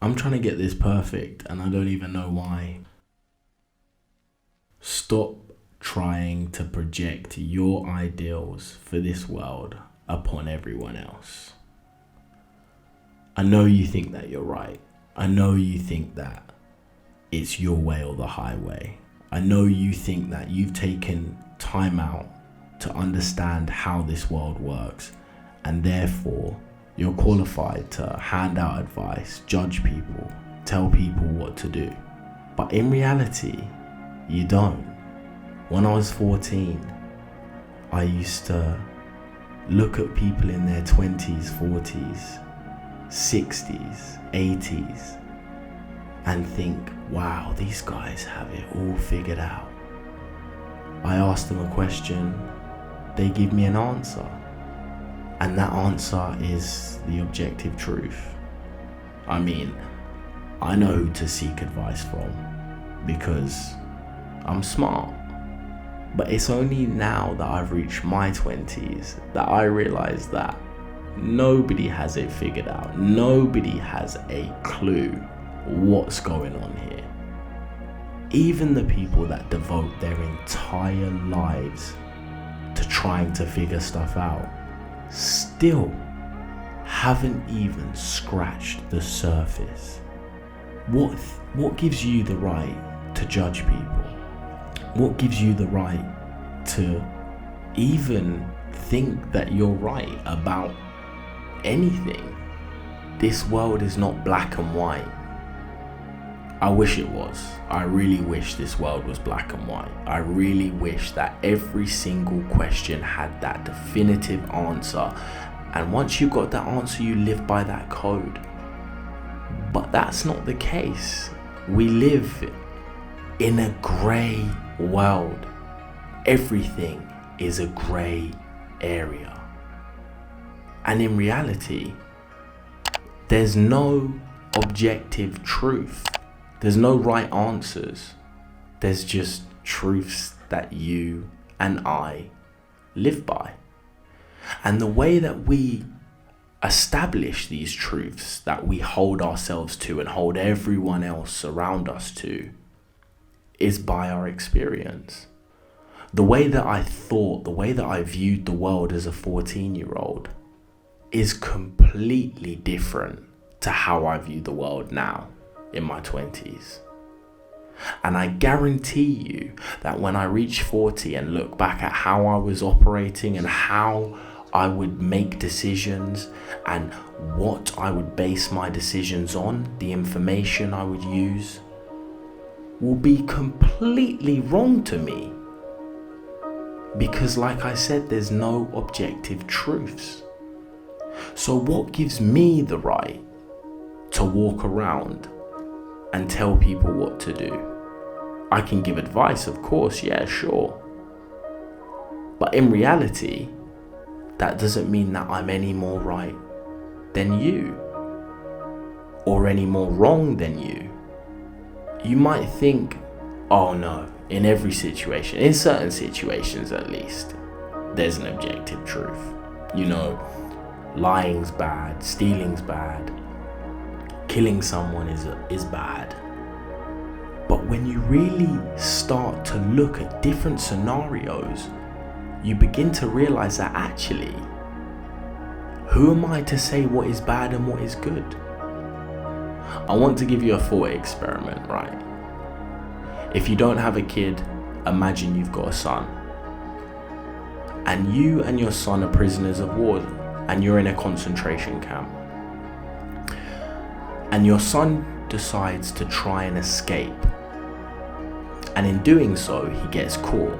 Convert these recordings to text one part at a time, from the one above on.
I'm trying to get this perfect and I don't even know why. Stop trying to project your ideals for this world upon everyone else. I know you think that you're right. I know you think that it's your way or the highway. I know you think that you've taken time out to understand how this world works, and therefore you're qualified to hand out advice, judge people, tell people what to do. But in reality, you don't. When I was 14, I used to look at people in their 20s, 40s, 60s, 80s, and think, wow, these guys have it all figured out. I ask them a question, they give me an answer, and that answer is the objective truth. I mean, I know who to seek advice from because I'm smart. But it's only now that I've reached my 20s that I realize that nobody has it figured out. Nobody has a clue what's going on here. Even the people that devote their entire lives to trying to figure stuff out still haven't even scratched the surface. What gives you the right to judge people? What gives you the right to even think that you're right about anything? This world is not black and white. I wish it was. I really wish this world was black and white. I really wish that every single question had that definitive answer. And once you got that answer, you live by that code. But that's not the case. We live in a grey world. Everything is a grey area. And in reality, there's no objective truth. There's no right answers. There's just truths that you and I live by. And the way that we establish these truths that we hold ourselves to and hold everyone else around us to is by our experience. The way that I thought, the way that I viewed the world as a 14-year-old is completely different to how I view the world now in my 20s. And I guarantee you that when I reach 40 and look back at how I was operating and how I would make decisions and what I would base my decisions on, the information I would use, will be completely wrong to me. Because like I said, there's no objective truths. So what gives me the right to walk around and tell people what to do? I can give advice, of course, yeah, sure. But in reality, that doesn't mean that I'm any more right than you or any more wrong than you. You might think, oh no, in every situation, in certain situations at least, there's an objective truth. You know, lying's bad, stealing's bad, killing someone is bad. But when you really start to look at different scenarios, you begin to realize that actually, who am I to say what is bad and what is good? I want to give you a thought experiment, right? If you don't have a kid, imagine you've got a son. And you and your son are prisoners of war, and you're in a concentration camp. And your son decides to try and escape. And in doing so, he gets caught.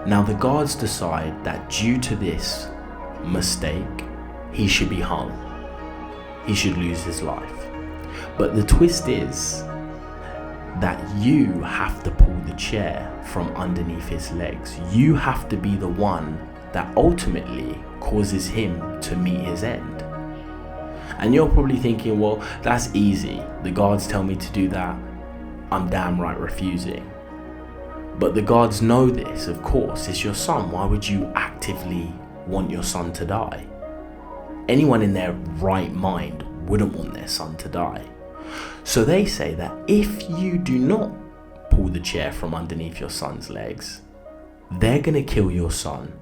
Now the guards decide that due to this mistake, he should be hung. He should lose his life. But the twist is that you have to pull the chair from underneath his legs. You have to be the one that ultimately causes him to meet his end. And you're probably thinking, well, that's easy. The guards tell me to do that. I'm damn right refusing. But the guards know this, of course. It's your son. Why would you actively want your son to die? Anyone in their right mind wouldn't want their son to die. So they say that if you do not pull the chair from underneath your son's legs, they're going to kill your son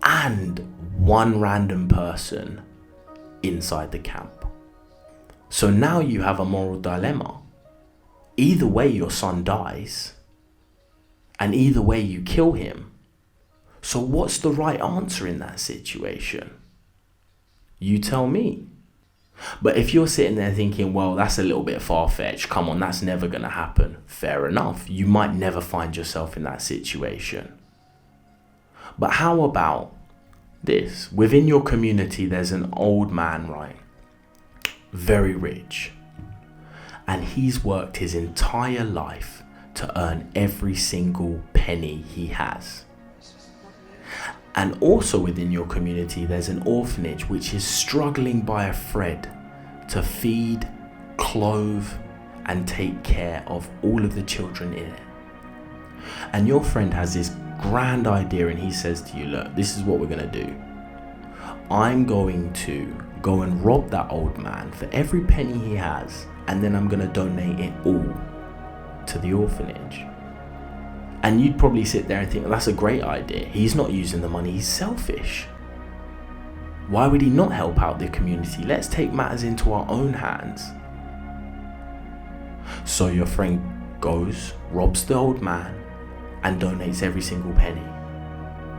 and one random person inside the camp. So now you have a moral dilemma. Either way your son dies, and either way you kill him. So what's the right answer in that situation? You tell me. But if you're sitting there thinking, well, that's a little bit far-fetched, come on, that's never going to happen. Fair enough. You might never find yourself in that situation. But how about this? Within your community, there's an old man, right? Very rich. And he's worked his entire life to earn every single penny he has. And also within your community, there's an orphanage which is struggling by a thread to feed, clothe, and take care of all of the children in it. And your friend has this grand idea and he says to you, look, this is what we're going to do. I'm going to go and rob that old man for every penny he has, and then I'm going to donate it all to the orphanage. And you'd probably sit there and think, well, that's a great idea. He's not using the money, he's selfish. Why would he not help out the community? Let's take matters into our own hands. So your friend goes, robs the old man, and donates every single penny.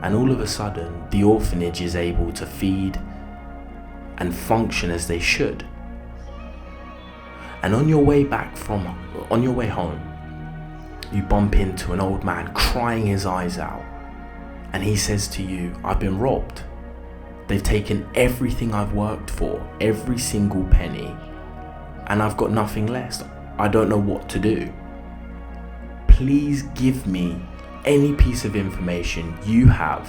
And all of a sudden, the orphanage is able to feed and function as they should. And on your way home, you bump into an old man crying his eyes out. And he says to you, I've been robbed. They've taken everything I've worked for, every single penny, and I've got nothing left. I don't know what to do. Please give me any piece of information you have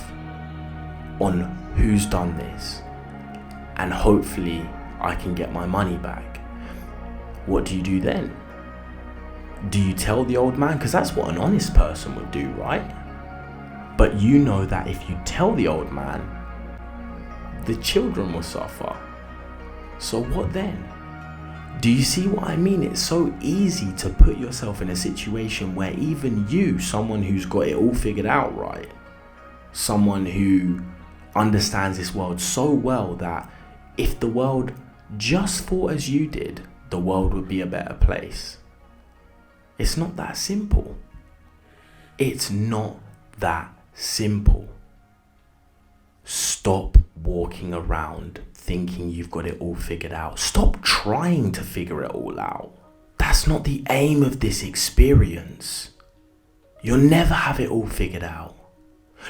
on who's done this, and hopefully I can get my money back. What do you do then? Do you tell the old man? Because that's what an honest person would do, right? But you know that if you tell the old man, the children will suffer. So what then? Do you see what I mean? It's so easy to put yourself in a situation where even you, someone who's got it all figured out, right? Someone who understands this world so well that if the world just thought as you did, the world would be a better place. It's not that simple. It's not that simple. Stop walking around thinking you've got it all figured out. Stop trying to figure it all out. That's not the aim of this experience. You'll never have it all figured out.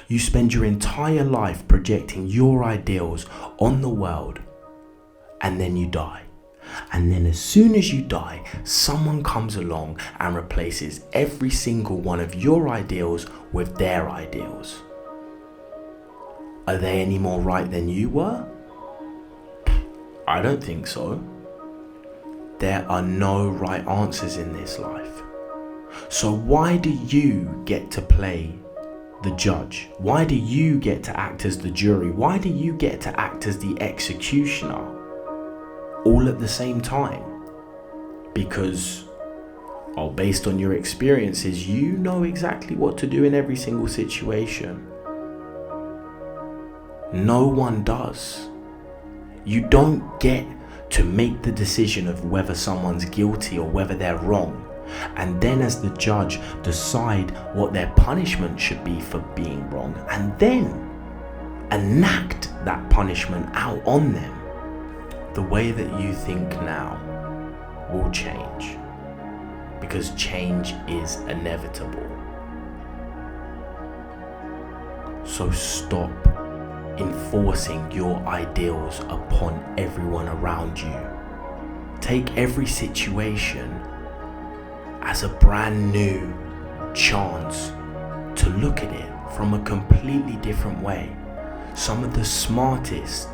You spend your entire life projecting your ideals on the world, and then you die. And then as soon as you die, someone comes along and replaces every single one of your ideals with their ideals. Are they any more right than you were? I don't think so. There are no right answers in this life. So why do you get to play the judge? Why do you get to act as the jury? Why do you get to act as the executioner all at the same time? Because, based on your experiences, you know exactly what to do in every single situation. No one does. You don't get to make the decision of whether someone's guilty or whether they're wrong, and then as the judge decide what their punishment should be for being wrong, and then enact that punishment out on them. The way that you think now will change, because change is inevitable. So stop enforcing your ideals upon everyone around you. Take every situation as a brand new chance to look at it from a completely different way. Some of the smartest,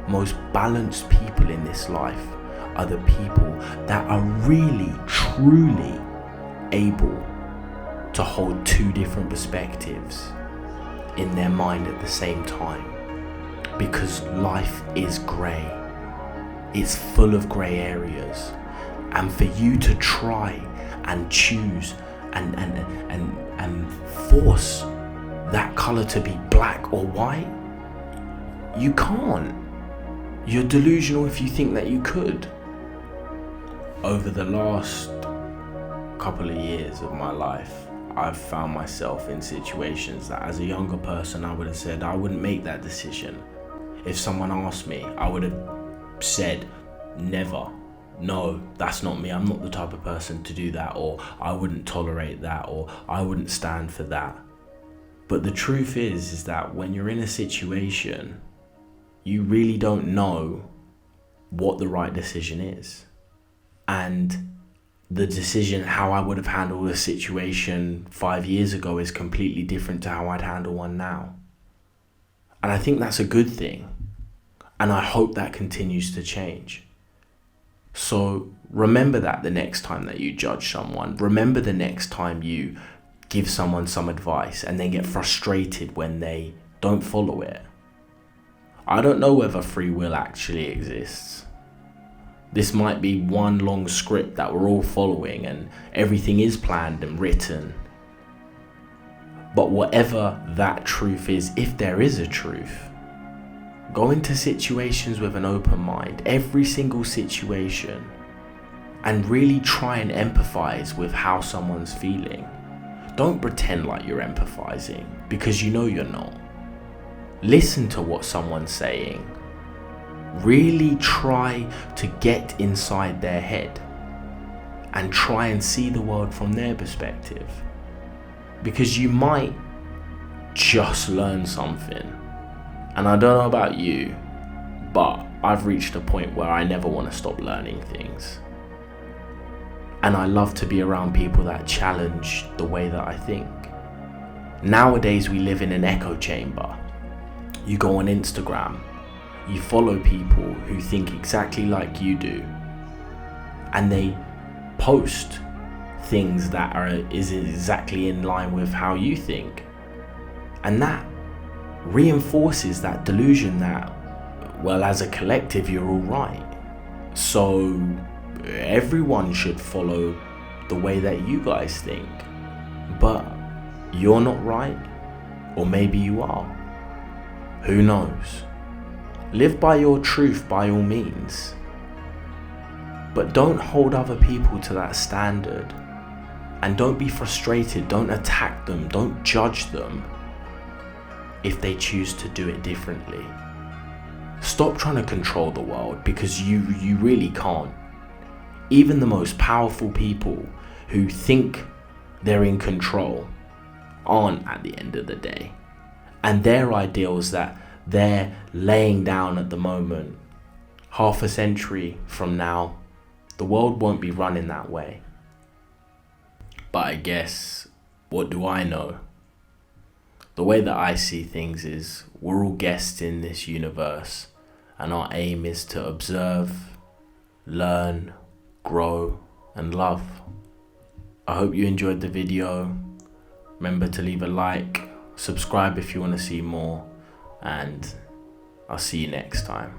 most balanced people in this life are the people that are really, truly able to hold two different perspectives in their mind at the same time. Because life is grey. It's full of grey areas. and for you to try and choose and force that color to be black or white, you can't. You're delusional if you think that you could. Over the last couple of years of my life, I've found myself in situations that as a younger person I would have said I wouldn't make that decision. If someone asked me, I would have said never. No, that's not me. I'm not the type of person to do that, or I wouldn't tolerate that, or I wouldn't stand for that. But the truth is that when you're in a situation, you really don't know what the right decision is. And the decision, how I would have handled a situation 5 years ago, is completely different to how I'd handle one now. And I think that's a good thing. And I hope that continues to change. So remember that the next time that you judge someone. Remember the next time you give someone some advice and then get frustrated when they don't follow it. I don't know whether free will actually exists. This might be one long script that we're all following and everything is planned and written. But whatever that truth is, if there is a truth, go into situations with an open mind, every single situation, and really try and empathize with how someone's feeling. Don't pretend like you're empathizing, because you know you're not. Listen to what someone's saying. Really try to get inside their head and try and see the world from their perspective, because you might just learn something. And I don't know about you, but I've reached a point where I never want to stop learning things. And I love to be around people that challenge the way that I think. Nowadays we live in an echo chamber. You go on Instagram, you follow people who think exactly like you do, and they post things that is exactly in line with how you think. And that reinforces that delusion that, well, as a collective you're all right, so everyone should follow the way that you guys think. But you're not right, or maybe you are. Who knows? Live by your truth by all means, but don't hold other people to that standard, and don't be frustrated. Don't attack them, don't judge them if they choose to do it differently. Stop trying to control the world, because you really can't. Even the most powerful people who think they're in control aren't at the end of the day. And their ideals that they're laying down at the moment, half a century from now, the world won't be running that way. But I guess, what do I know? The way that I see things is we're all guests in this universe, and our aim is to observe, learn, grow, and love. I hope you enjoyed the video. Remember to leave a like, subscribe if you want to see more, and I'll see you next time.